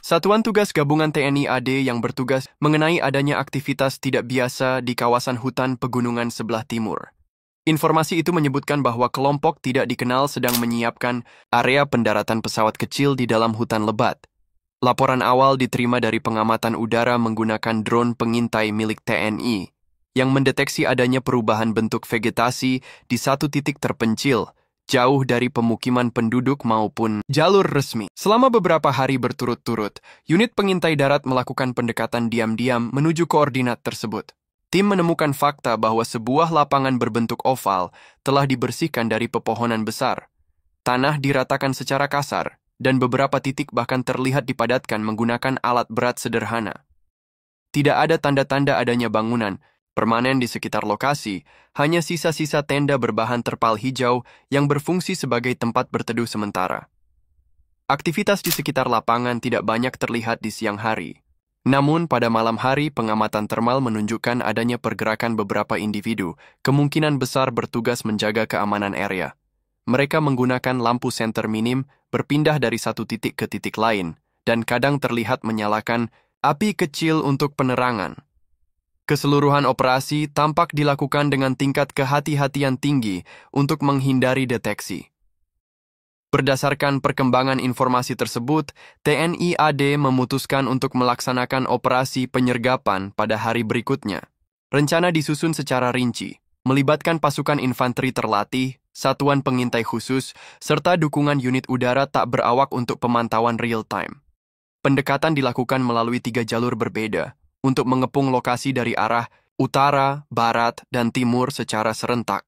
Satuan Tugas Gabungan TNI AD yang bertugas mengenai adanya aktivitas tidak biasa di kawasan hutan pegunungan sebelah timur. Informasi itu menyebutkan bahwa kelompok tidak dikenal sedang menyiapkan area pendaratan pesawat kecil di dalam hutan lebat. Laporan awal diterima dari pengamatan udara menggunakan drone pengintai milik TNI yang mendeteksi adanya perubahan bentuk vegetasi di satu titik terpencil, jauh dari pemukiman penduduk maupun jalur resmi. Selama beberapa hari berturut-turut, unit pengintai darat melakukan pendekatan diam-diam menuju koordinat tersebut. Tim menemukan fakta bahwa sebuah lapangan berbentuk oval telah dibersihkan dari pepohonan besar. Tanah diratakan secara kasar, dan beberapa titik bahkan terlihat dipadatkan menggunakan alat berat sederhana. Tidak ada tanda-tanda adanya bangunan permanen di sekitar lokasi, hanya sisa-sisa tenda berbahan terpal hijau yang berfungsi sebagai tempat berteduh sementara. Aktivitas di sekitar lapangan tidak banyak terlihat di siang hari. Namun, pada malam hari, pengamatan termal menunjukkan adanya pergerakan beberapa individu, kemungkinan besar bertugas menjaga keamanan area. Mereka menggunakan lampu senter minim, berpindah dari satu titik ke titik lain, dan kadang terlihat menyalakan api kecil untuk penerangan. Keseluruhan operasi tampak dilakukan dengan tingkat kehati-hatian tinggi untuk menghindari deteksi. Berdasarkan perkembangan informasi tersebut, TNI AD memutuskan untuk melaksanakan operasi penyergapan pada hari berikutnya. Rencana disusun secara rinci, melibatkan pasukan infanteri terlatih, satuan pengintai khusus, serta dukungan unit udara tak berawak untuk pemantauan real-time. Pendekatan dilakukan melalui 3 jalur berbeda, untuk mengepung lokasi dari arah utara, barat, dan timur secara serentak.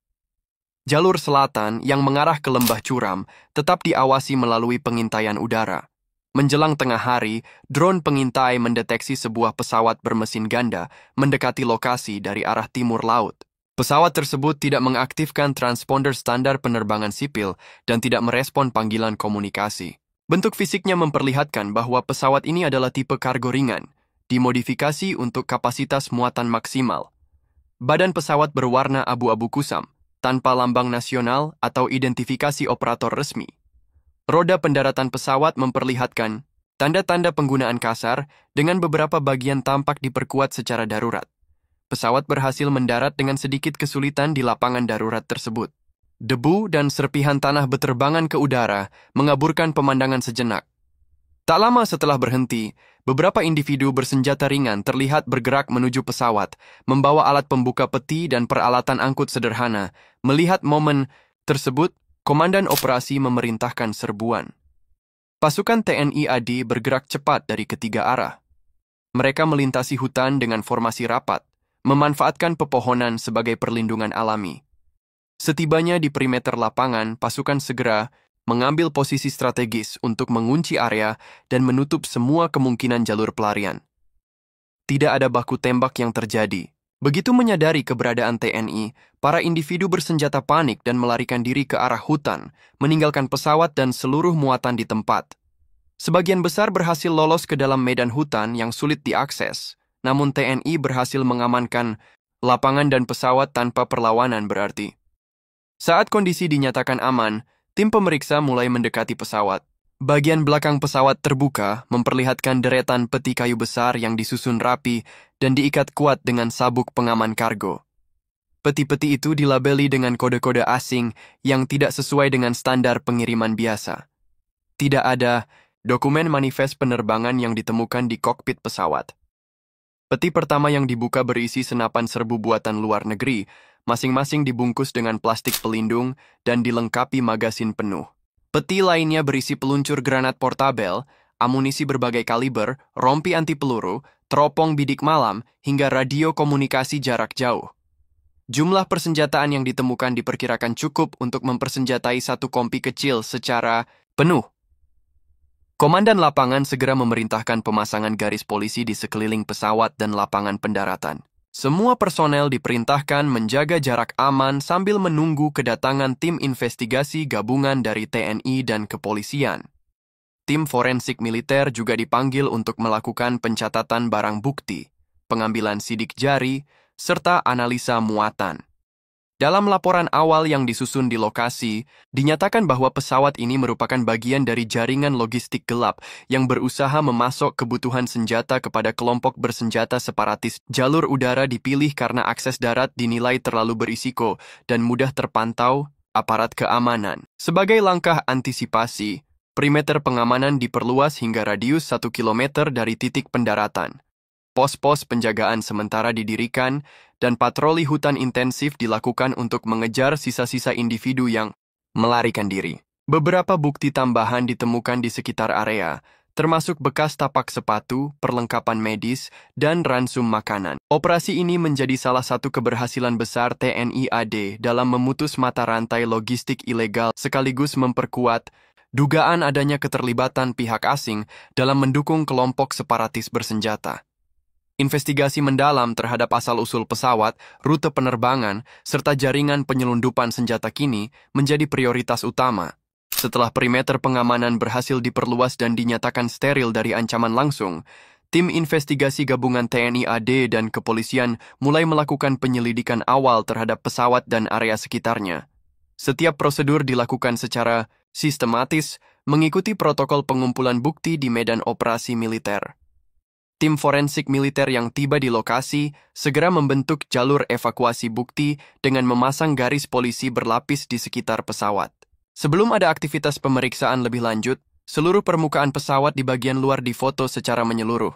Jalur selatan yang mengarah ke lembah curam tetap diawasi melalui pengintaian udara. Menjelang tengah hari, drone pengintai mendeteksi sebuah pesawat bermesin ganda mendekati lokasi dari arah timur laut. Pesawat tersebut tidak mengaktifkan transponder standar penerbangan sipil dan tidak merespon panggilan komunikasi. Bentuk fisiknya memperlihatkan bahwa pesawat ini adalah tipe kargo ringan, dimodifikasi untuk kapasitas muatan maksimal. Badan pesawat berwarna abu-abu kusam, tanpa lambang nasional atau identifikasi operator resmi. Roda pendaratan pesawat memperlihatkan tanda-tanda penggunaan kasar dengan beberapa bagian tampak diperkuat secara darurat. Pesawat berhasil mendarat dengan sedikit kesulitan di lapangan darurat tersebut. Debu dan serpihan tanah beterbangan ke udara mengaburkan pemandangan sejenak. Tak lama setelah berhenti, beberapa individu bersenjata ringan terlihat bergerak menuju pesawat, membawa alat pembuka peti dan peralatan angkut sederhana. Melihat momen tersebut, Komandan Operasi memerintahkan serbuan. Pasukan TNI AD bergerak cepat dari ketiga arah. Mereka melintasi hutan dengan formasi rapat, memanfaatkan pepohonan sebagai perlindungan alami. Setibanya di perimeter lapangan, pasukan segera mengambil posisi strategis untuk mengunci area dan menutup semua kemungkinan jalur pelarian. Tidak ada baku tembak yang terjadi. Begitu menyadari keberadaan TNI, para individu bersenjata panik dan melarikan diri ke arah hutan, meninggalkan pesawat dan seluruh muatan di tempat. Sebagian besar berhasil lolos ke dalam medan hutan yang sulit diakses, namun TNI berhasil mengamankan lapangan dan pesawat tanpa perlawanan berarti. Saat kondisi dinyatakan aman, tim pemeriksa mulai mendekati pesawat. Bagian belakang pesawat terbuka memperlihatkan deretan peti kayu besar yang disusun rapi dan diikat kuat dengan sabuk pengaman kargo. Peti-peti itu dilabeli dengan kode-kode asing yang tidak sesuai dengan standar pengiriman biasa. Tidak ada dokumen manifest penerbangan yang ditemukan di kokpit pesawat. Peti pertama yang dibuka berisi senapan serbu buatan luar negeri, masing-masing dibungkus dengan plastik pelindung dan dilengkapi magasin penuh. Peti lainnya berisi peluncur granat portabel, amunisi berbagai kaliber, rompi anti peluru, teropong bidik malam, hingga radio komunikasi jarak jauh. Jumlah persenjataan yang ditemukan diperkirakan cukup untuk mempersenjatai satu kompi kecil secara penuh. Komandan lapangan segera memerintahkan pemasangan garis polisi di sekeliling pesawat dan lapangan pendaratan. Semua personel diperintahkan menjaga jarak aman sambil menunggu kedatangan tim investigasi gabungan dari TNI dan kepolisian. Tim forensik militer juga dipanggil untuk melakukan pencatatan barang bukti, pengambilan sidik jari, serta analisa muatan. Dalam laporan awal yang disusun di lokasi, dinyatakan bahwa pesawat ini merupakan bagian dari jaringan logistik gelap yang berusaha memasok kebutuhan senjata kepada kelompok bersenjata separatis. Jalur udara dipilih karena akses darat dinilai terlalu berisiko dan mudah terpantau aparat keamanan. Sebagai langkah antisipasi, perimeter pengamanan diperluas hingga radius 1 km dari titik pendaratan. Pos-pos penjagaan sementara didirikan, dan patroli hutan intensif dilakukan untuk mengejar sisa-sisa individu yang melarikan diri. Beberapa bukti tambahan ditemukan di sekitar area, termasuk bekas tapak sepatu, perlengkapan medis, dan ransum makanan. Operasi ini menjadi salah satu keberhasilan besar TNI AD dalam memutus mata rantai logistik ilegal sekaligus memperkuat dugaan adanya keterlibatan pihak asing dalam mendukung kelompok separatis bersenjata. Investigasi mendalam terhadap asal-usul pesawat, rute penerbangan, serta jaringan penyelundupan senjata kini menjadi prioritas utama. Setelah perimeter pengamanan berhasil diperluas dan dinyatakan steril dari ancaman langsung, tim investigasi gabungan TNI AD dan kepolisian mulai melakukan penyelidikan awal terhadap pesawat dan area sekitarnya. Setiap prosedur dilakukan secara sistematis, mengikuti protokol pengumpulan bukti di medan operasi militer. Tim forensik militer yang tiba di lokasi segera membentuk jalur evakuasi bukti dengan memasang garis polisi berlapis di sekitar pesawat. Sebelum ada aktivitas pemeriksaan lebih lanjut, seluruh permukaan pesawat di bagian luar difoto secara menyeluruh.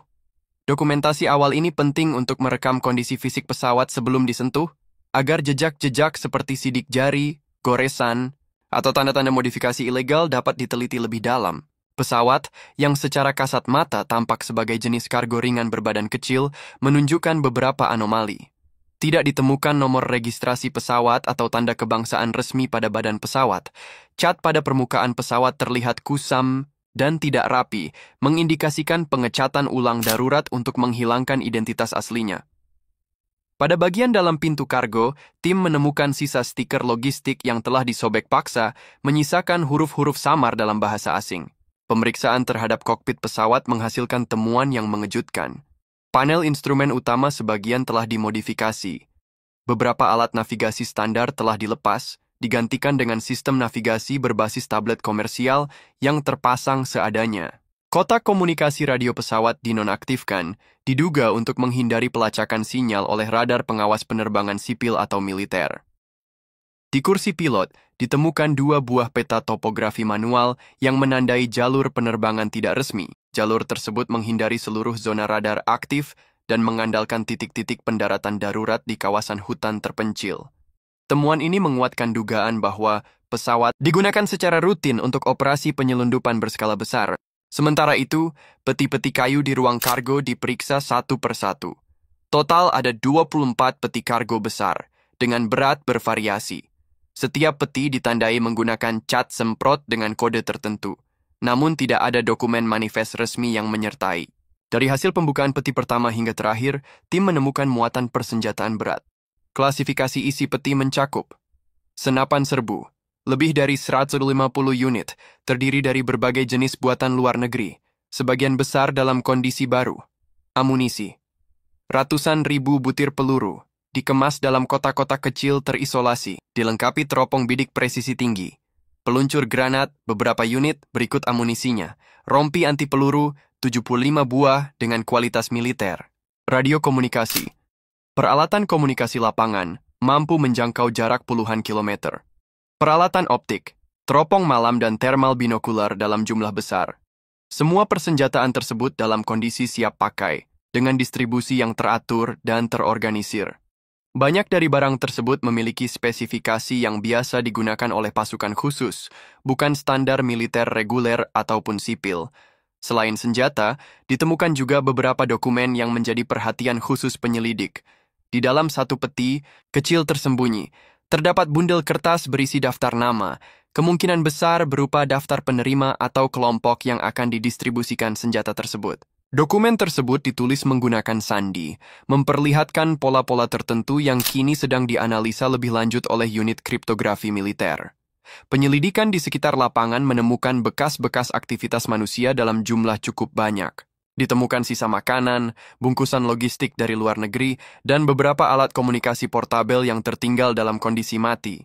Dokumentasi awal ini penting untuk merekam kondisi fisik pesawat sebelum disentuh, agar jejak-jejak seperti sidik jari, goresan, atau tanda-tanda modifikasi ilegal dapat diteliti lebih dalam. Pesawat, yang secara kasat mata tampak sebagai jenis kargo ringan berbadan kecil, menunjukkan beberapa anomali. Tidak ditemukan nomor registrasi pesawat atau tanda kebangsaan resmi pada badan pesawat. Cat pada permukaan pesawat terlihat kusam dan tidak rapi, mengindikasikan pengecatan ulang darurat untuk menghilangkan identitas aslinya. Pada bagian dalam pintu kargo, tim menemukan sisa stiker logistik yang telah disobek paksa, menyisakan huruf-huruf samar dalam bahasa asing. Pemeriksaan terhadap kokpit pesawat menghasilkan temuan yang mengejutkan. Panel instrumen utama sebagian telah dimodifikasi. Beberapa alat navigasi standar telah dilepas, digantikan dengan sistem navigasi berbasis tablet komersial yang terpasang seadanya. Kotak komunikasi radio pesawat dinonaktifkan, diduga untuk menghindari pelacakan sinyal oleh radar pengawas penerbangan sipil atau militer. Di kursi pilot, ditemukan 2 buah peta topografi manual yang menandai jalur penerbangan tidak resmi. Jalur tersebut menghindari seluruh zona radar aktif dan mengandalkan titik-titik pendaratan darurat di kawasan hutan terpencil. Temuan ini menguatkan dugaan bahwa pesawat digunakan secara rutin untuk operasi penyelundupan berskala besar. Sementara itu, peti-peti kayu di ruang kargo diperiksa satu persatu. Total ada 24 peti kargo besar, dengan berat bervariasi. Setiap peti ditandai menggunakan cat semprot dengan kode tertentu, namun tidak ada dokumen manifest resmi yang menyertai. Dari hasil pembukaan peti pertama hingga terakhir, tim menemukan muatan persenjataan berat. Klasifikasi isi peti mencakup senapan serbu, lebih dari 150 unit, terdiri dari berbagai jenis buatan luar negeri, sebagian besar dalam kondisi baru. Amunisi, ratusan ribu butir peluru, dikemas dalam kotak-kotak kecil terisolasi, dilengkapi teropong bidik presisi tinggi. Peluncur granat, beberapa unit, berikut amunisinya. Rompi anti peluru, 75 buah dengan kualitas militer. Radio komunikasi. Peralatan komunikasi lapangan, mampu menjangkau jarak puluhan kilometer. Peralatan optik, teropong malam dan thermal binokular dalam jumlah besar. Semua persenjataan tersebut dalam kondisi siap pakai, dengan distribusi yang teratur dan terorganisir. Banyak dari barang tersebut memiliki spesifikasi yang biasa digunakan oleh pasukan khusus, bukan standar militer reguler ataupun sipil. Selain senjata, ditemukan juga beberapa dokumen yang menjadi perhatian khusus penyelidik. Di dalam satu peti, kecil tersembunyi, terdapat bundel kertas berisi daftar nama, kemungkinan besar berupa daftar penerima atau kelompok yang akan didistribusikan senjata tersebut. Dokumen tersebut ditulis menggunakan sandi, memperlihatkan pola-pola tertentu yang kini sedang dianalisa lebih lanjut oleh unit kriptografi militer. Penyelidikan di sekitar lapangan menemukan bekas-bekas aktivitas manusia dalam jumlah cukup banyak. Ditemukan sisa makanan, bungkusan logistik dari luar negeri, dan beberapa alat komunikasi portabel yang tertinggal dalam kondisi mati.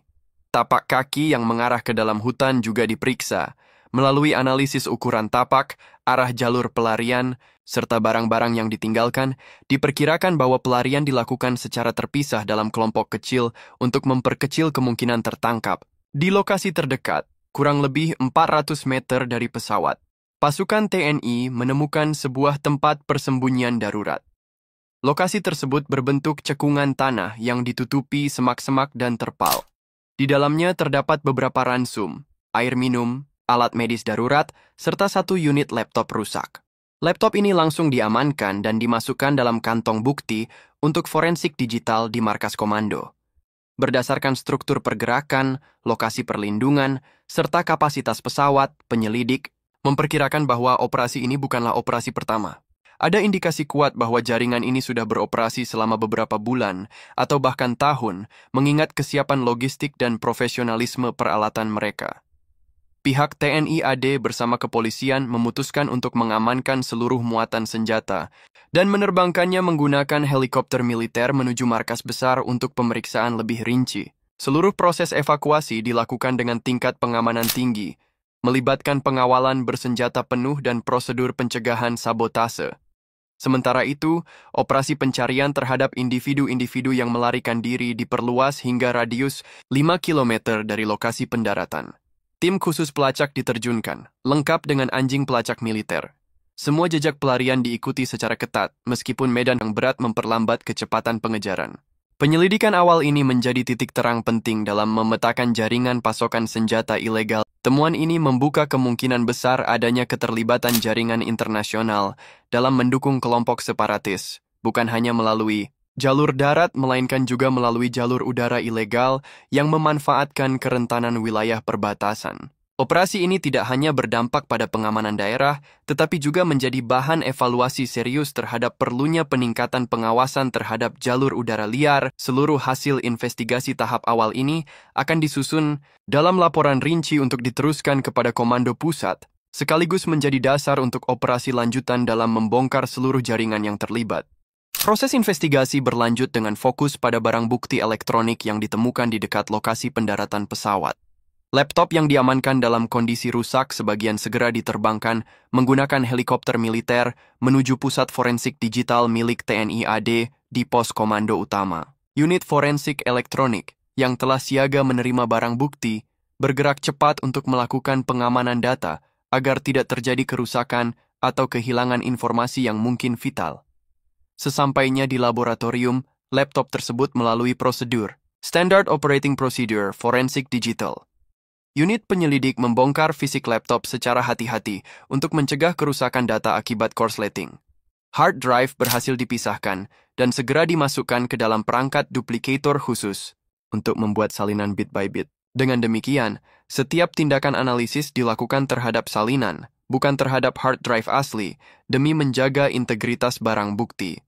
Tapak kaki yang mengarah ke dalam hutan juga diperiksa. Melalui analisis ukuran tapak, arah jalur pelarian, serta barang-barang yang ditinggalkan, diperkirakan bahwa pelarian dilakukan secara terpisah dalam kelompok kecil untuk memperkecil kemungkinan tertangkap. Di lokasi terdekat, kurang lebih 400 meter dari pesawat, pasukan TNI menemukan sebuah tempat persembunyian darurat. Lokasi tersebut berbentuk cekungan tanah yang ditutupi semak-semak dan terpal. Di dalamnya terdapat beberapa ransum, air minum, alat medis darurat, serta satu unit laptop rusak. Laptop ini langsung diamankan dan dimasukkan dalam kantong bukti untuk forensik digital di markas komando. Berdasarkan struktur pergerakan, lokasi perlindungan, serta kapasitas pesawat, penyelidik memperkirakan bahwa operasi ini bukanlah operasi pertama. Ada indikasi kuat bahwa jaringan ini sudah beroperasi selama beberapa bulan atau bahkan tahun, mengingat kesiapan logistik dan profesionalisme peralatan mereka. Pihak TNI AD bersama kepolisian memutuskan untuk mengamankan seluruh muatan senjata dan menerbangkannya menggunakan helikopter militer menuju markas besar untuk pemeriksaan lebih rinci. Seluruh proses evakuasi dilakukan dengan tingkat pengamanan tinggi, melibatkan pengawalan bersenjata penuh dan prosedur pencegahan sabotase. Sementara itu, operasi pencarian terhadap individu-individu yang melarikan diri diperluas hingga radius 5 km dari lokasi pendaratan. Tim khusus pelacak diterjunkan, lengkap dengan anjing pelacak militer. Semua jejak pelarian diikuti secara ketat, meskipun medan yang berat memperlambat kecepatan pengejaran. Penyelidikan awal ini menjadi titik terang penting dalam memetakan jaringan pasokan senjata ilegal. Temuan ini membuka kemungkinan besar adanya keterlibatan jaringan internasional dalam mendukung kelompok separatis, bukan hanya melalui jalur darat, melainkan juga melalui jalur udara ilegal yang memanfaatkan kerentanan wilayah perbatasan. Operasi ini tidak hanya berdampak pada pengamanan daerah, tetapi juga menjadi bahan evaluasi serius terhadap perlunya peningkatan pengawasan terhadap jalur udara liar. Seluruh hasil investigasi tahap awal ini akan disusun dalam laporan rinci untuk diteruskan kepada Komando Pusat, sekaligus menjadi dasar untuk operasi lanjutan dalam membongkar seluruh jaringan yang terlibat. Proses investigasi berlanjut dengan fokus pada barang bukti elektronik yang ditemukan di dekat lokasi pendaratan pesawat. Laptop yang diamankan dalam kondisi rusak sebagian segera diterbangkan menggunakan helikopter militer menuju pusat forensik digital milik TNI AD di pos komando utama. Unit forensik elektronik yang telah siaga menerima barang bukti bergerak cepat untuk melakukan pengamanan data agar tidak terjadi kerusakan atau kehilangan informasi yang mungkin vital. Sesampainya di laboratorium, laptop tersebut melalui prosedur Standard Operating Procedure Forensik Digital. Unit penyelidik membongkar fisik laptop secara hati-hati untuk mencegah kerusakan data akibat korsleting. Hard drive berhasil dipisahkan dan segera dimasukkan ke dalam perangkat duplikator khusus untuk membuat salinan bit by bit. Dengan demikian, setiap tindakan analisis dilakukan terhadap salinan, bukan terhadap hard drive asli, demi menjaga integritas barang bukti.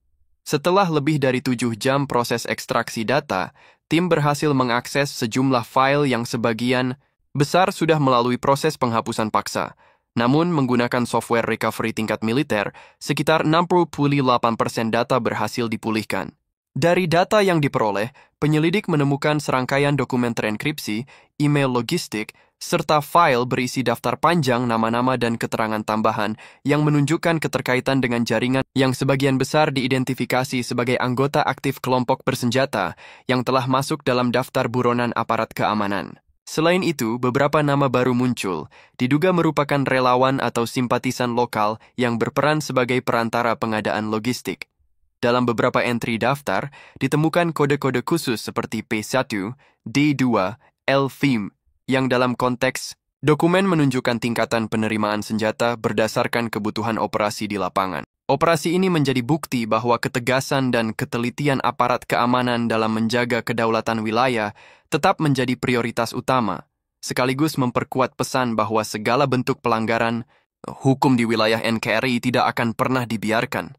Setelah lebih dari 7 jam proses ekstraksi data, tim berhasil mengakses sejumlah file yang sebagian besar sudah melalui proses penghapusan paksa. Namun, menggunakan software recovery tingkat militer, sekitar 68% data berhasil dipulihkan. Dari data yang diperoleh, penyelidik menemukan serangkaian dokumen terenkripsi, email logistik, serta file berisi daftar panjang nama-nama dan keterangan tambahan yang menunjukkan keterkaitan dengan jaringan yang sebagian besar diidentifikasi sebagai anggota aktif kelompok bersenjata yang telah masuk dalam daftar buronan aparat keamanan. Selain itu, beberapa nama baru muncul, diduga merupakan relawan atau simpatisan lokal yang berperan sebagai perantara pengadaan logistik. Dalam beberapa entry daftar, ditemukan kode-kode khusus seperti P1, D2, LFIM, yang dalam konteks dokumen menunjukkan tingkatan penerimaan senjata berdasarkan kebutuhan operasi di lapangan. Operasi ini menjadi bukti bahwa ketegasan dan ketelitian aparat keamanan dalam menjaga kedaulatan wilayah tetap menjadi prioritas utama, sekaligus memperkuat pesan bahwa segala bentuk pelanggaran hukum di wilayah NKRI tidak akan pernah dibiarkan.